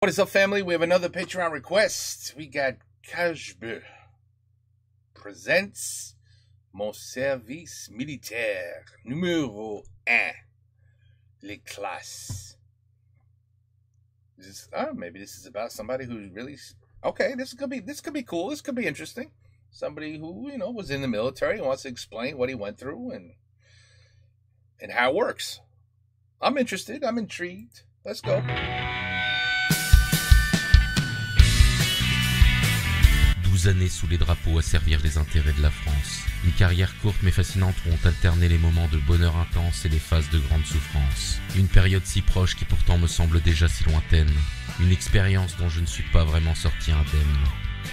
What is up, family? We have another Patreon request. We got Kajbe presents Mon service militaire numéro 1. Les classes. Maybe this is about somebody who's really okay. This could be cool. This could be interesting. Somebody who was in the military and wants to explain what he went through and how it works. I'm interested. I'm intrigued. Let's go. 12 années sous les drapeaux à servir les intérêts de la France. Une carrière courte mais fascinante où ont alterné les moments de bonheur intense et les phases de grande souffrance. Une période si proche qui pourtant me semble déjà si lointaine. Une expérience dont je ne suis pas vraiment sorti indemne.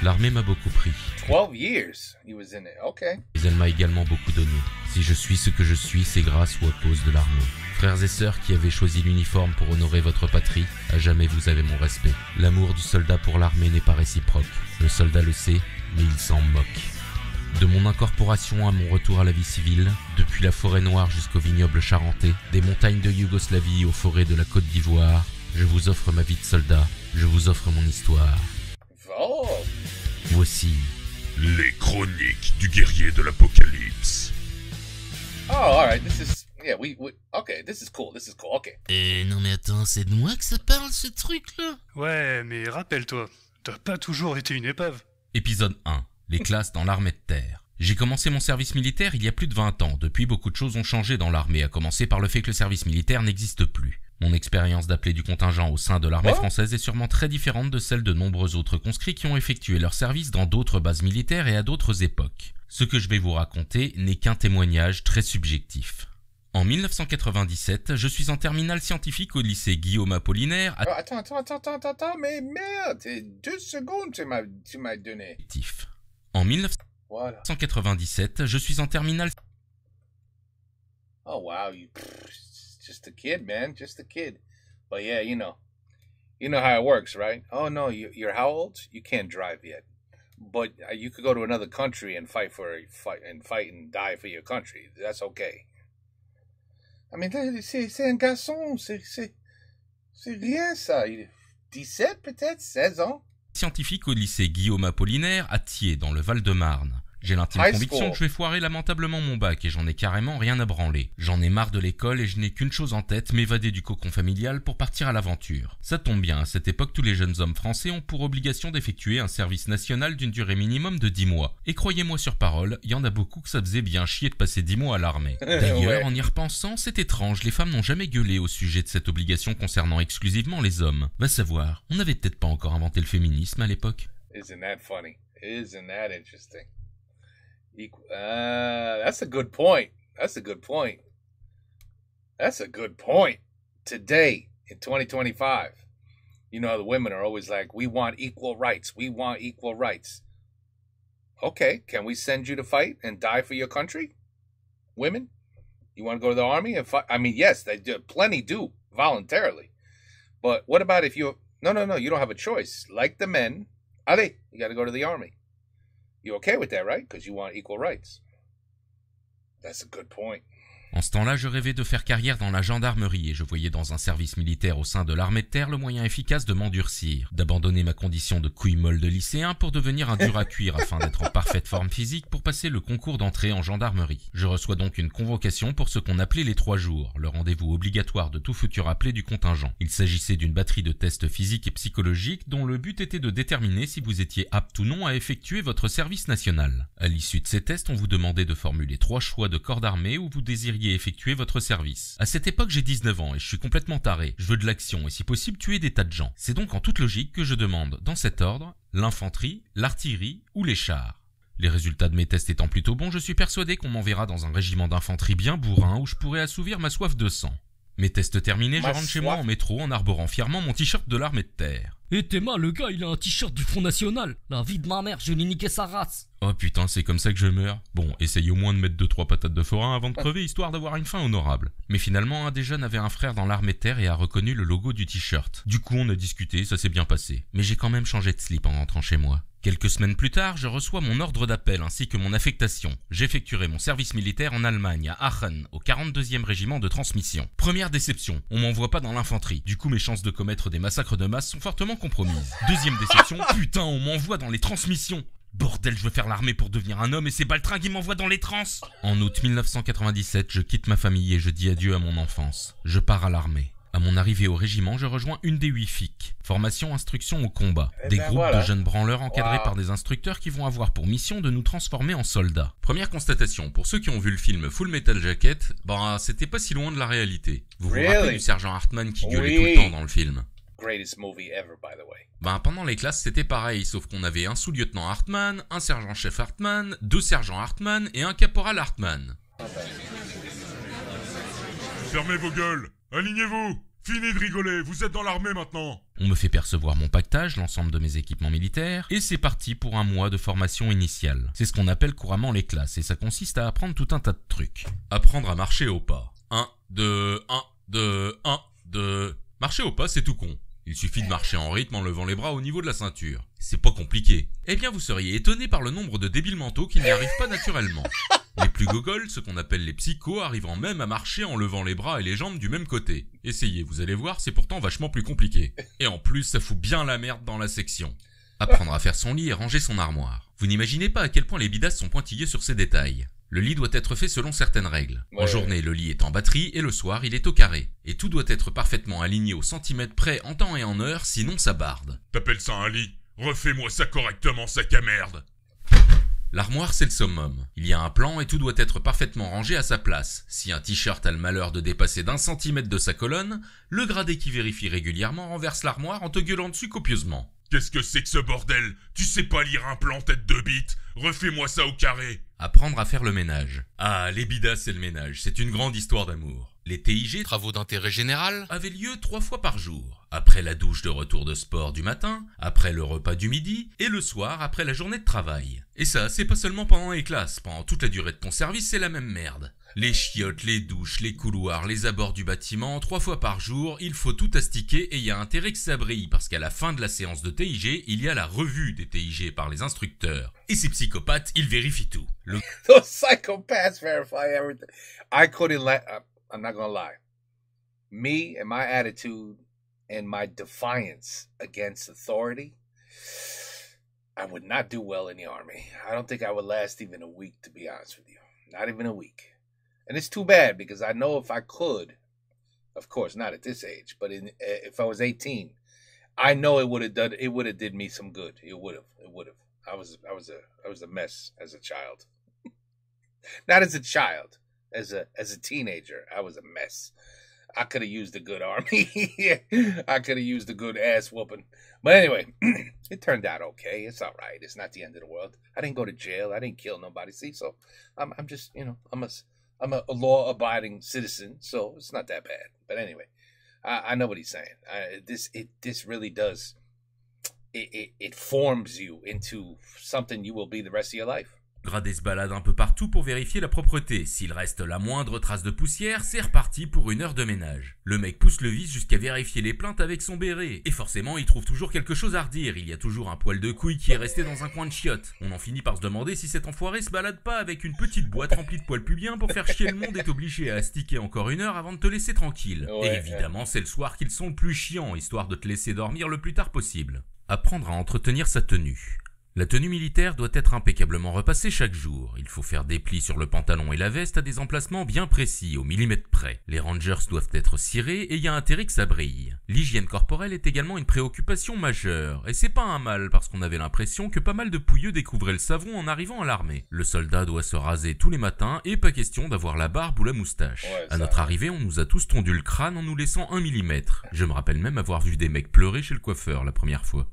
L'armée m'a beaucoup pris. 12 years he was in it. Okay. Mais elle m'a également beaucoup donné. Si je suis ce que je suis, c'est grâce ou à cause de l'armée. Frères et sœurs qui avez choisi l'uniforme pour honorer votre patrie, à jamais vous avez mon respect. L'amour du soldat pour l'armée n'est pas réciproque. Le soldat le sait, mais il s'en moque. De mon incorporation à mon retour à la vie civile, depuis la forêt noire jusqu'au vignoble charentais, des montagnes de Yougoslavie aux forêts de la Côte d'Ivoire, je vous offre ma vie de soldat, je vous offre mon histoire. Oh. Voici les chroniques du guerrier de l'Apocalypse. Oh, alright, this is... Yeah, okay, this is cool, okay. Non mais attends, c'est de moi que ça parle ce truc-là? Ouais, mais rappelle-toi, t'as pas toujours été une épave. Épisode 1. Les classes dans l'armée de terre. J'ai commencé mon service militaire il y a plus de 20 ans. Depuis, beaucoup de choses ont changé dans l'armée, à commencer par le fait que le service militaire n'existe plus. Mon expérience d'appelé du contingent au sein de l'armée française est sûrement très différente de celle de nombreux autres conscrits qui ont effectué leur service dans d'autres bases militaires et à d'autres époques. Ce que je vais vous raconter n'est qu'un témoignage très subjectif. En 1997, je suis en terminale scientifique au lycée Guillaume Apollinaire à... Attends, mais merde, 2 secondes tu m'as donné. En 1997, je suis en terminale... Oh wow, just a kid, man, just a kid. But yeah, you know how it works, right? Oh no, you're how old? You can't drive yet. But you could go to another country and fight and die for your country. That's okay. I mean, c'est un garçon, c'est rien ça. 17 peut-être, 16 ans. Scientifique au lycée Guillaume Apollinaire à Thiers, dans le Val-de-Marne. J'ai l'intime conviction que je vais foirer lamentablement mon bac et j'en ai carrément rien à branler. J'en ai marre de l'école et je n'ai qu'une chose en tête, m'évader du cocon familial pour partir à l'aventure. Ça tombe bien, à cette époque, tous les jeunes hommes français ont pour obligation d'effectuer un service national d'une durée minimum de 10 mois. Et croyez-moi sur parole, il y en a beaucoup que ça faisait bien chier de passer 10 mois à l'armée. D'ailleurs, en y repensant, c'est étrange, les femmes n'ont jamais gueulé au sujet de cette obligation concernant exclusivement les hommes. Va savoir, on n'avait peut-être pas encore inventé le féminisme à l'époque. Isn't that funny? Isn't that interesting? That's a good point. Today, in 2025, the women are always like, we want equal rights. Okay, can we send you to fight and die for your country? Women? You want to go to the army and fight? I mean, yes, they do. Plenty do, voluntarily. But what about if you... No, you don't have a choice. Like the men, allez, you got to go to the army. You're okay with that, right? Because you want equal rights. That's a good point. En ce temps-là, je rêvais de faire carrière dans la gendarmerie et je voyais dans un service militaire au sein de l'armée de terre le moyen efficace de m'endurcir, d'abandonner ma condition de couille molle de lycéen pour devenir un dur à cuire afin d'être en parfaite forme physique pour passer le concours d'entrée en gendarmerie. Je reçois donc une convocation pour ce qu'on appelait les 3 jours, le rendez-vous obligatoire de tout futur appelé du contingent. Il s'agissait d'une batterie de tests physiques et psychologiques dont le but était de déterminer si vous étiez apte ou non à effectuer votre service national. À l'issue de ces tests, on vous demandait de formuler 3 choix de corps d'armée où vous désiriez effectuer votre service. À cette époque, j'ai 19 ans et je suis complètement taré. Je veux de l'action et si possible tuer des tas de gens. C'est donc en toute logique que je demande, dans cet ordre, l'infanterie, l'artillerie ou les chars. Les résultats de mes tests étant plutôt bons, je suis persuadé qu'on m'enverra dans un régiment d'infanterie bien bourrin où je pourrai assouvir ma soif de sang. Mes tests terminés, je rentre chez moi en métro en arborant fièrement mon t-shirt de l'armée de terre. Eh Théma, le gars il a un t-shirt du Front National. La vie de ma mère, je lui niquais sa race. Oh putain, c'est comme ça que je meurs. Bon, essaye au moins de mettre 2-3 patates de forain avant de crever, histoire d'avoir une fin honorable. Mais finalement, un des jeunes avait un frère dans l'armée de terre et a reconnu le logo du t-shirt. Du coup, on a discuté, ça s'est bien passé. Mais j'ai quand même changé de slip en rentrant chez moi. Quelques semaines plus tard, je reçois mon ordre d'appel ainsi que mon affectation. J'effectuerai mon service militaire en Allemagne, à Aachen, au 42e régiment de transmission. Première déception, on m'envoie pas dans l'infanterie. Du coup, mes chances de commettre des massacres de masse sont fortement complètement compromise. Deuxième déception, putain, on m'envoie dans les transmissions. Bordel, je veux faire l'armée pour devenir un homme et c'est Baltringue qui m'envoie dans les trans. En août 1997, je quitte ma famille et je dis adieu à mon enfance. Je pars à l'armée. À mon arrivée au régiment, je rejoins une des 8 FIC. Formation, instruction au combat. Des groupes de jeunes branleurs encadrés par des instructeurs qui vont avoir pour mission de nous transformer en soldats. Première constatation, pour ceux qui ont vu le film Full Metal Jacket, c'était pas si loin de la réalité. Vous vous rappelez du sergent Hartman qui gueulait tout le temps dans le film? Greatest movie ever, by the way. Pendant les classes, c'était pareil, sauf qu'on avait un sous-lieutenant Hartman, un sergent-chef Hartman, 2 sergents Hartman et un caporal Hartman. Fermez vos gueules, alignez-vous. Fini de rigoler, vous êtes dans l'armée maintenant. On me fait percevoir mon pactage, l'ensemble de mes équipements militaires, et c'est parti pour un mois de formation initiale. C'est ce qu'on appelle couramment les classes, et ça consiste à apprendre tout un tas de trucs. Apprendre à marcher au pas. 1, 2, 1, 2, 1, 2... Marcher au pas, c'est tout con. Il suffit de marcher en rythme en levant les bras au niveau de la ceinture. C'est pas compliqué. Eh bien, vous seriez étonné par le nombre de débiles mentaux qui n'y arrivent pas naturellement. Les plus gogoles, ce qu'on appelle les psychos, arriveront même à marcher en levant les bras et les jambes du même côté. Essayez, vous allez voir, c'est pourtant vachement plus compliqué. Et en plus, ça fout bien la merde dans la section. Apprendre à faire son lit et ranger son armoire. Vous n'imaginez pas à quel point les bidasses sont pointillés sur ces détails. Le lit doit être fait selon certaines règles. En journée, le lit est en batterie et le soir, il est au carré. Et tout doit être parfaitement aligné au centimètre près en temps et en heure, sinon ça barde. T'appelles ça un lit? Refais-moi ça correctement, sac à merde. L'armoire, c'est le summum. Il y a un plan et tout doit être parfaitement rangé à sa place. Si un t-shirt a le malheur de dépasser d'1 centimètre de sa colonne, le gradé qui vérifie régulièrement renverse l'armoire en te gueulant dessus copieusement. Qu'est-ce que c'est que ce bordel? Tu sais pas lire un plan tête de bite? Refais-moi ça au carré. Apprendre à faire le ménage. Ah, les bidasses et le ménage, c'est une grande histoire d'amour. Les TIG, travaux d'intérêt général, avaient lieu 3 fois par jour. Après la douche de retour de sport du matin, après le repas du midi, et le soir après la journée de travail. Et ça, c'est pas seulement pendant les classes, pendant toute la durée de ton service, c'est la même merde. Les chiottes, les douches, les couloirs, les abords du bâtiment, 3 fois par jour, il faut tout astiquer et il y a intérêt que ça brille parce qu'à la fin de la séance de TIG, il y a la revue des TIG par les instructeurs. Et ces psychopathes, ils vérifient tout. Those psychopaths verify everything. I couldn't let... I'm not gonna lie. Me and my attitude and my defiance against authority, I would not do well in the army. I don't think I would last even a week, to be honest with you. Not even a week. And it's too bad because I know if I could, of course not at this age, but if I was 18, I know it would have did me some good. It would have. I was a mess as a child. Not as a child, as a teenager, I was a mess. I could have used a good army. I could have used a good ass whooping. But anyway, it turned out okay. It's all right. It's not the end of the world. I didn't go to jail. I didn't kill nobody. See, so I'm just, I'm a law-abiding citizen, so it's not that bad. But anyway, I know what he's saying. This really does. It forms you into something you will be the rest of your life. Gradé se balade un peu partout pour vérifier la propreté. S'il reste la moindre trace de poussière, c'est reparti pour 1 heure de ménage. Le mec pousse le vis jusqu'à vérifier les plaintes avec son béret. Et forcément, il trouve toujours quelque chose à redire. Il y a toujours un poil de couille qui est resté dans un coin de chiotte. On en finit par se demander si cet enfoiré se balade pas avec une petite boîte remplie de poils pubiens pour faire chier le monde et t'obliger à astiquer encore 1 heure avant de te laisser tranquille. Et évidemment, c'est le soir qu'ils sont le plus chiants, histoire de te laisser dormir le plus tard possible. Apprendre à entretenir sa tenue. La tenue militaire doit être impeccablement repassée chaque jour. Il faut faire des plis sur le pantalon et la veste à des emplacements bien précis, au millimètre près. Les rangers doivent être cirés et il y a intérêt que ça brille. L'hygiène corporelle est également une préoccupation majeure. Et c'est pas un mal parce qu'on avait l'impression que pas mal de pouilleux découvraient le savon en arrivant à l'armée. Le soldat doit se raser tous les matins et pas question d'avoir la barbe ou la moustache. À notre arrivée, on nous a tous tondu le crâne en nous laissant 1 millimètre. Je me rappelle même avoir vu des mecs pleurer chez le coiffeur la première fois.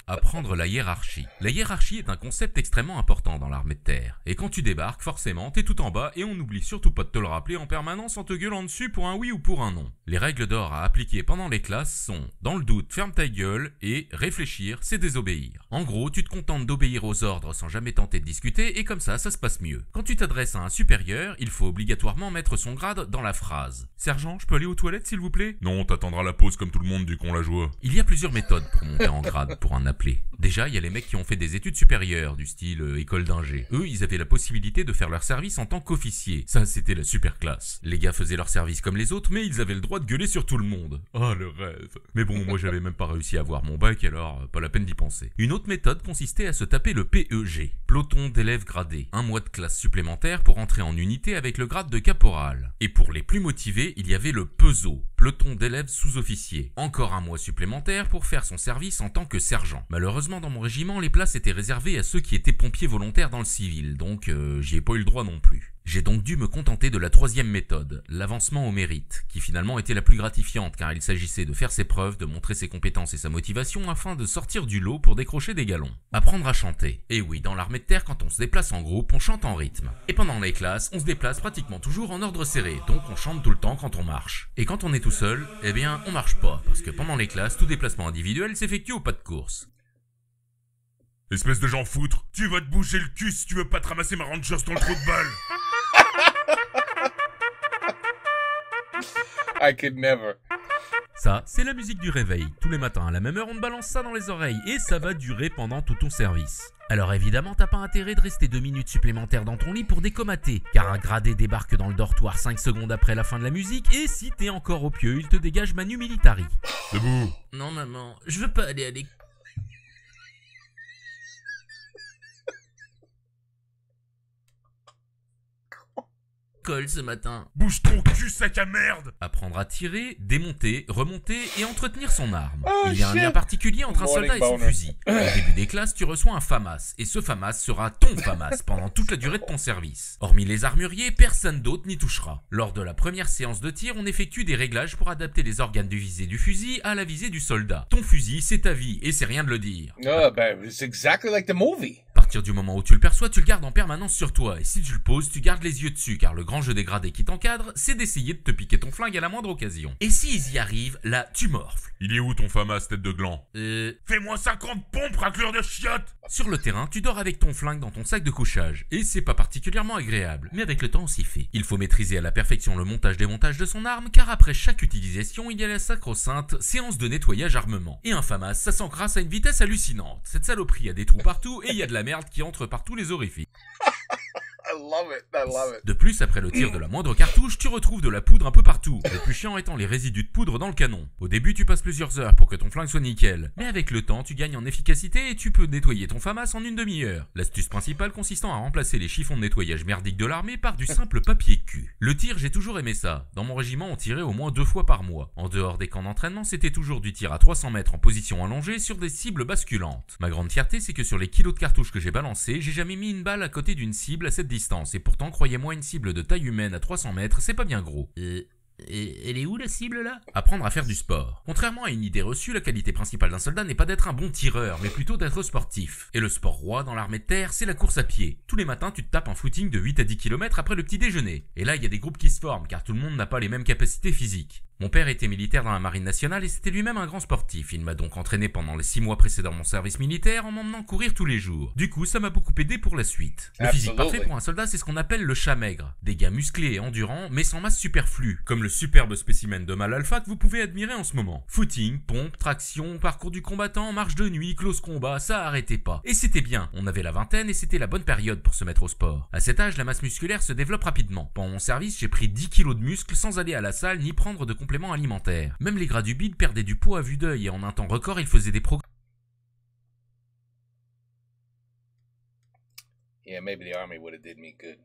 Apprendre la hiérarchie. La hiérarchie est un concept extrêmement important dans l'armée de terre. Et quand tu débarques, forcément, t'es tout en bas et on n'oublie surtout pas de te le rappeler en permanence en te gueulant dessus pour un oui ou pour un non. Les règles d'or à appliquer pendant les classes sont dans le doute, ferme ta gueule et réfléchir, c'est désobéir. En gros, tu te contentes d'obéir aux ordres sans jamais tenter de discuter et comme ça se passe mieux. Quand tu t'adresses à un supérieur, il faut obligatoirement mettre son grade dans la phrase. Sergent, je peux aller aux toilettes s'il vous plaît? Non, t'attendras la pause comme tout le monde du coup. qu'on la joue. Il y a plusieurs méthodes pour monter en grade pour un appelé. Déjà, il y a les mecs qui ont fait des études supérieures, du style école d'ingé. Eux, ils avaient la possibilité de faire leur service en tant qu'officier. Ça, c'était la super classe. Les gars faisaient leur service comme les autres, mais ils avaient le droit de gueuler sur tout le monde. Oh, le rêve. Mais bon, moi, j'avais même pas réussi à avoir mon bac, alors pas la peine d'y penser. Une autre méthode consistait à se taper le PEG, peloton d'élèves gradés. Un mois de classe supplémentaire pour entrer en unité avec le grade de caporal. Et pour les plus motivés, il y avait le PESO, peloton d'élèves sous-officiers. Encore un mois supplémentaire pour faire son service en tant que sergent. Malheureusement, dans mon régiment, les places étaient réservées à ceux qui étaient pompiers volontaires dans le civil, donc j'y ai pas eu le droit non plus. J'ai donc dû me contenter de la troisième méthode, l'avancement au mérite, qui finalement était la plus gratifiante car il s'agissait de faire ses preuves, de montrer ses compétences et sa motivation afin de sortir du lot pour décrocher des galons. Apprendre à chanter. Et oui, dans l'armée de terre, quand on se déplace en groupe, on chante en rythme. Et pendant les classes, on se déplace pratiquement toujours en ordre serré, donc on chante tout le temps quand on marche. Et quand on est tout seul, eh bien on marche pas, parce que pendant les classes, tout déplacement individuel s'effectue au pas de course. Espèce de gens foutre, tu vas te bouger le cul si tu veux pas te ramasser ma Rangers dans le trou de balle. I could never. Ça, c'est la musique du réveil. Tous les matins à la même heure, on te balance ça dans les oreilles et ça va durer pendant tout ton service. Alors évidemment, t'as pas intérêt de rester 2 minutes supplémentaires dans ton lit pour décomater, car un gradé débarque dans le dortoir 5 secondes après la fin de la musique et si t'es encore au pieu, il te dégage Manu Militari. Debout. Non maman, je veux pas aller à l'école. Ce matin. Bouge ton cul, sac à merde. Apprendre à tirer, démonter, remonter et entretenir son arme. Oh, Il y a un shit. lien particulier entre un soldat et son fusil. Au début des classes, tu reçois un FAMAS, et ce FAMAS sera ton FAMAS pendant toute la durée de ton service. Hormis les armuriers, personne d'autre n'y touchera. Lors de la première séance de tir, on effectue des réglages pour adapter les organes du visée du fusil à la visée du soldat. Ton fusil, c'est ta vie, et c'est rien de le dire. No, but it's exactly like the movie. À partir du moment où tu le perçois, tu le gardes en permanence sur toi, et si tu le poses, tu gardes les yeux dessus, car le grand jeu dégradé qui t'encadre, c'est d'essayer de te piquer ton flingue à la moindre occasion. Et s'ils y arrivent, là, tu morfles. Il est où ton FAMAS, tête de gland? Fais-moi 50 pompes, raclure de chiottes. Sur le terrain, tu dors avec ton flingue dans ton sac de couchage, et c'est pas particulièrement agréable, mais avec le temps on s'y fait. Il faut maîtriser à la perfection le montage-démontage de son arme, car après chaque utilisation, il y a la sacro-sainte séance de nettoyage armement. Et un FAMAS, ça s'encrasse à une vitesse hallucinante. Cette saloperie a des trous partout, et il y a de la merde qui entre par tous les orifices. I love it. I love it. De plus, après le tir de la moindre cartouche, tu retrouves de la poudre un peu partout. Le plus chiant étant les résidus de poudre dans le canon. Au début, tu passes plusieurs heures pour que ton flingue soit nickel. Mais avec le temps, tu gagnes en efficacité et tu peux nettoyer ton FAMAS en une demi-heure. L'astuce principale consistant à remplacer les chiffons de nettoyage merdiques de l'armée par du simple papier cul. Le tir, j'ai toujours aimé ça. Dans mon régiment, on tirait au moins 2 fois par mois. En dehors des camps d'entraînement, c'était toujours du tir à 300 mètres en position allongée sur des cibles basculantes. Ma grande fierté, c'est que sur les kilos de cartouches que j'ai balancés, j'ai jamais mis une balle à côté d'une cible à cette distance. Et pourtant, croyez-moi, une cible de taille humaine à 300 mètres, c'est pas bien gros. Elle est où la cible là? Apprendre à faire du sport. Contrairement à une idée reçue, la qualité principale d'un soldat n'est pas d'être un bon tireur, mais plutôt d'être sportif. Et le sport roi dans l'armée de terre, c'est la course à pied. Tous les matins, tu te tapes un footing de 8 à 10 km après le petit déjeuner. Et là, il y a des groupes qui se forment, car tout le monde n'a pas les mêmes capacités physiques. Mon père était militaire dans la marine nationale et c'était lui-même un grand sportif. Il m'a donc entraîné pendant les 6 mois précédant mon service militaire en m'emmenant courir tous les jours. Du coup, ça m'a beaucoup aidé pour la suite. Le physique parfait pour un soldat, c'est ce qu'on appelle le chat maigre. Des gars musclés et endurants, mais sans masse superflue. Comme le superbe spécimen de mâle alpha que vous pouvez admirer en ce moment. Footing, pompe, traction, parcours du combattant, marche de nuit, close combat, ça arrêtait pas. Et c'était bien. On avait la vingtaine et c'était la bonne période pour se mettre au sport. À cet âge, la masse musculaire se développe rapidement. Pendant mon service, j'ai pris 10 kilos de muscles sans aller à la salle ni prendre de compléments alimentaires. Même les gras du bide perdaient du poids à vue d'œil et en un temps record, ils faisaient des progrès. Yeah, maybe the army would have did me good.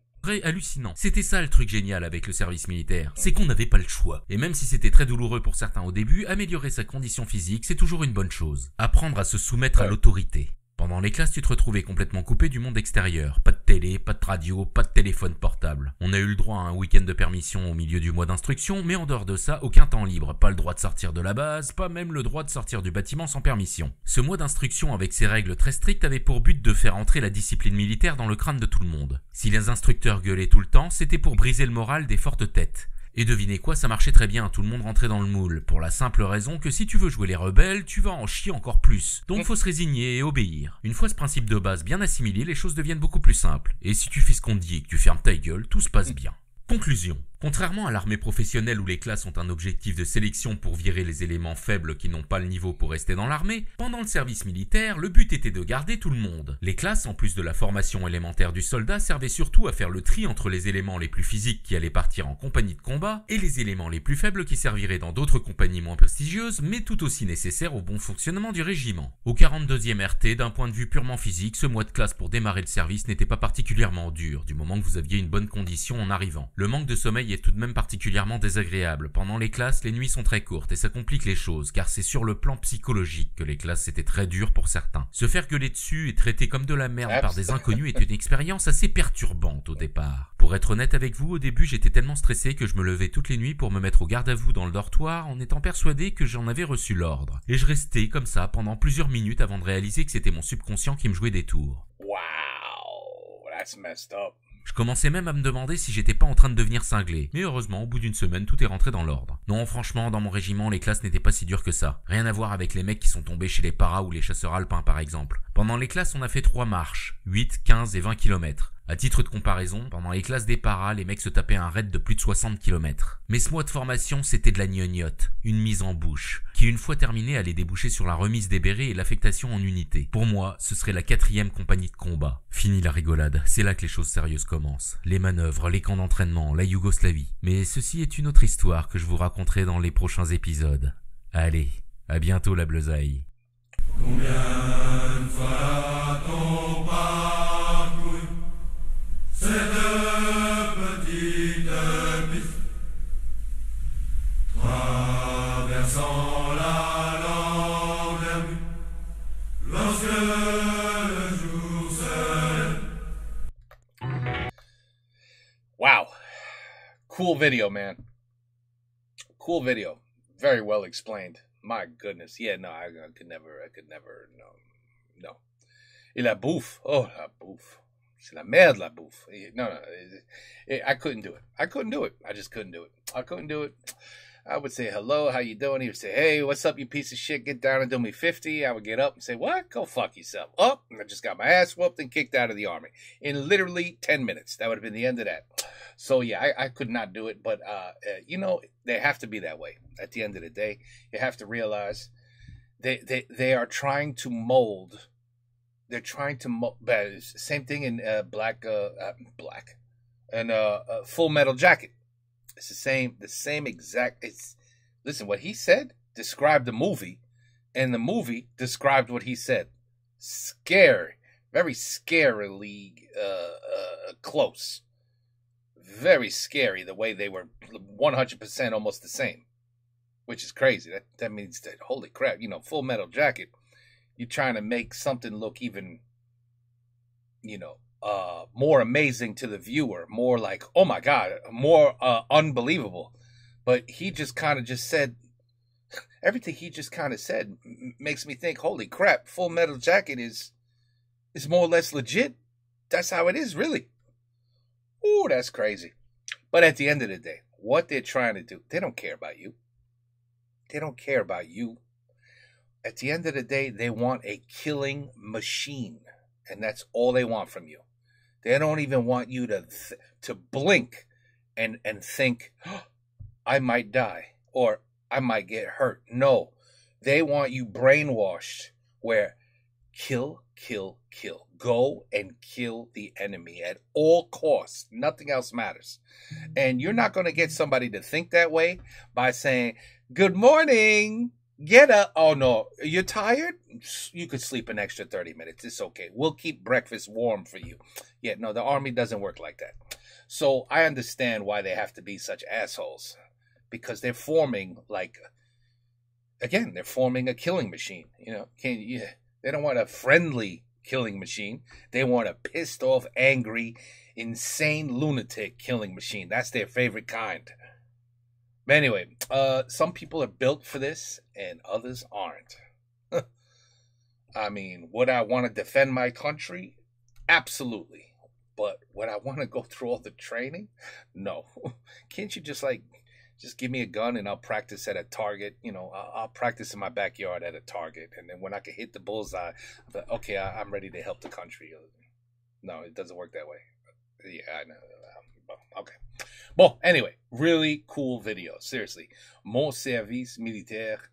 Hallucinant. C'était ça le truc génial avec le service militaire, c'est qu'on n'avait pas le choix. Et même si c'était très douloureux pour certains au début, améliorer sa condition physique, c'est toujours une bonne chose. Apprendre à se soumettre à l'autorité. Pendant les classes, tu te retrouvais complètement coupé du monde extérieur. Pas de télé, pas de radio, pas de téléphone portable. On a eu le droit à un week-end de permission au milieu du mois d'instruction, mais en dehors de ça, aucun temps libre. Pas le droit de sortir de la base, pas même le droit de sortir du bâtiment sans permission. Ce mois d'instruction avec ses règles très strictes avait pour but de faire entrer la discipline militaire dans le crâne de tout le monde. Si les instructeurs gueulaient tout le temps, c'était pour briser le moral des fortes têtes. Et devinez quoi, ça marchait très bien, tout le monde rentrait dans le moule, pour la simple raison que si tu veux jouer les rebelles, tu vas en chier encore plus. Donc faut se résigner et obéir. Une fois ce principe de base bien assimilé, les choses deviennent beaucoup plus simples. Et si tu fais ce qu'on te dit et que tu fermes ta gueule, tout se passe bien. Conclusion. Contrairement à l'armée professionnelle où les classes ont un objectif de sélection pour virer les éléments faibles qui n'ont pas le niveau pour rester dans l'armée, pendant le service militaire, le but était de garder tout le monde. Les classes, en plus de la formation élémentaire du soldat, servaient surtout à faire le tri entre les éléments les plus physiques qui allaient partir en compagnie de combat et les éléments les plus faibles qui serviraient dans d'autres compagnies moins prestigieuses, mais tout aussi nécessaires au bon fonctionnement du régiment. Au 42e RT, d'un point de vue purement physique, ce mois de classe pour démarrer le service n'était pas particulièrement dur, du moment que vous aviez une bonne condition en arrivant. Le manque de sommeil est tout de même particulièrement désagréable. Pendant les classes, les nuits sont très courtes et ça complique les choses, car c'est sur le plan psychologique que les classes étaient très dures pour certains. Se faire gueuler dessus et traiter comme de la merde par des inconnus est une expérience assez perturbante au départ. Pour être honnête avec vous, au début j'étais tellement stressé que je me levais toutes les nuits pour me mettre au garde à vous dans le dortoir en étant persuadé que j'en avais reçu l'ordre. Et je restais comme ça pendant plusieurs minutes avant de réaliser que c'était mon subconscient qui me jouait des tours. Wow, that's messed up. Je commençais même à me demander si j'étais pas en train de devenir cinglé. Mais heureusement, au bout d'une semaine, tout est rentré dans l'ordre. Non, franchement, dans mon régiment, les classes n'étaient pas si dures que ça. Rien à voir avec les mecs qui sont tombés chez les paras ou les chasseurs alpins, par exemple. Pendant les classes, on a fait 3 marches. 8, 15 et 20 km. À titre de comparaison, pendant les classes des paras, les mecs se tapaient un raid de plus de 60 km. Mais ce mois de formation, c'était de la gnognotte, une mise en bouche, qui une fois terminée allait déboucher sur la remise des bérets et l'affectation en unité. Pour moi, ce serait la 4e compagnie de combat. Fini la rigolade, c'est là que les choses sérieuses commencent. Les manœuvres, les camps d'entraînement, la Yougoslavie. Mais ceci est une autre histoire que je vous raconterai dans les prochains épisodes. Allez, à bientôt la bleusaille. Combien de fois ton parcours cette petite piste, traversant la lande lorsque le jour se lève. Wow. Cool video, man. Cool video. Very well explained. My goodness. Yeah, no, I could never, no. Et la bouffe. Oh, la bouffe. C'est la merde, la bouffe. No, I couldn't do it. I just couldn't do it. I couldn't do it. I would say, hello, how you doing? He would say, hey, what's up, you piece of shit? Get down and do me 50. I would get up and say, what? Go fuck yourself. Oh, and I just got my ass whooped and kicked out of the army in literally 10 minutes. That would have been the end of that. So, yeah, I could not do it. But, they have to be that way. At the end of the day, you have to realize they are trying to mold. They're trying to mold. Same thing in Black and Full Metal Jacket. It's the same exact. Listen, what he said described the movie, and the movie described what he said. Scary, very scarily close. Very scary the way they were 100% almost the same, which is crazy. That means that, holy crap, Full Metal Jacket, you're trying to make something look even, more amazing to the viewer, more like, oh my God, more unbelievable. But he just kind of just said, everything he just kind of said makes me think, holy crap, Full Metal Jacket is more or less legit. That's how it is, really. Ooh, that's crazy. But at the end of the day, what they're trying to do, they don't care about you. They don't care about you. At the end of the day, they want a killing machine. And that's all they want from you. They don't even want you to blink and think, oh, I might die or I might get hurt. No, they want you brainwashed where kill, kill, kill. Go and kill the enemy at all costs. Nothing else matters. And you're not going to get somebody to think that way by saying, good morning. Get up. Oh, no. You're tired? You could sleep an extra 30 minutes. It's okay. We'll keep breakfast warm for you. Yeah, no, the army doesn't work like that. So I understand why they have to be such assholes. Because they're forming, they're forming a killing machine. They don't want a friendly killing machine. They want a pissed off, angry, insane lunatic killing machine. That's their favorite kind. But anyway, some people are built for this and others aren't. I mean, would I want to defend my country? Absolutely. But would I want to go through all the training? No. Can't you just give me a gun and I'll practice at a target? I'll practice in my backyard at a target. And then when I can hit the bullseye, okay, I'm ready to help the country. No, it doesn't work that way. Yeah, I know. Okay. Well, anyway, really cool video. Seriously. Mon service militaire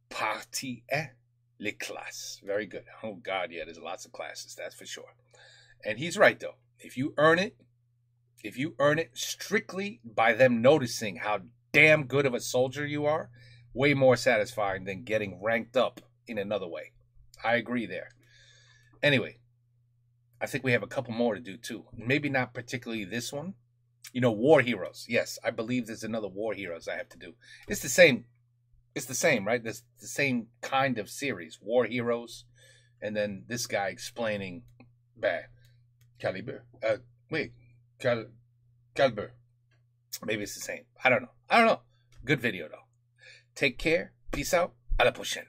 partie 1, les classes. Very good. Oh, God, yeah, there's lots of classes, that's for sure. And he's right, though. If you earn it strictly by them noticing how damn good of a soldier you are, way more satisfying than getting ranked up in another way. I agree there. Anyway, I think we have a couple more to do, too. Maybe not particularly this one. You know, War Heroes. Yes, I believe there's another War Heroes I have to do. It's the same, right? It's the same kind of series. War Heroes. And then this guy explaining, Caliber. Caliber. Maybe it's the same. I don't know. Good video, though. Take care. Peace out. À la prochaine.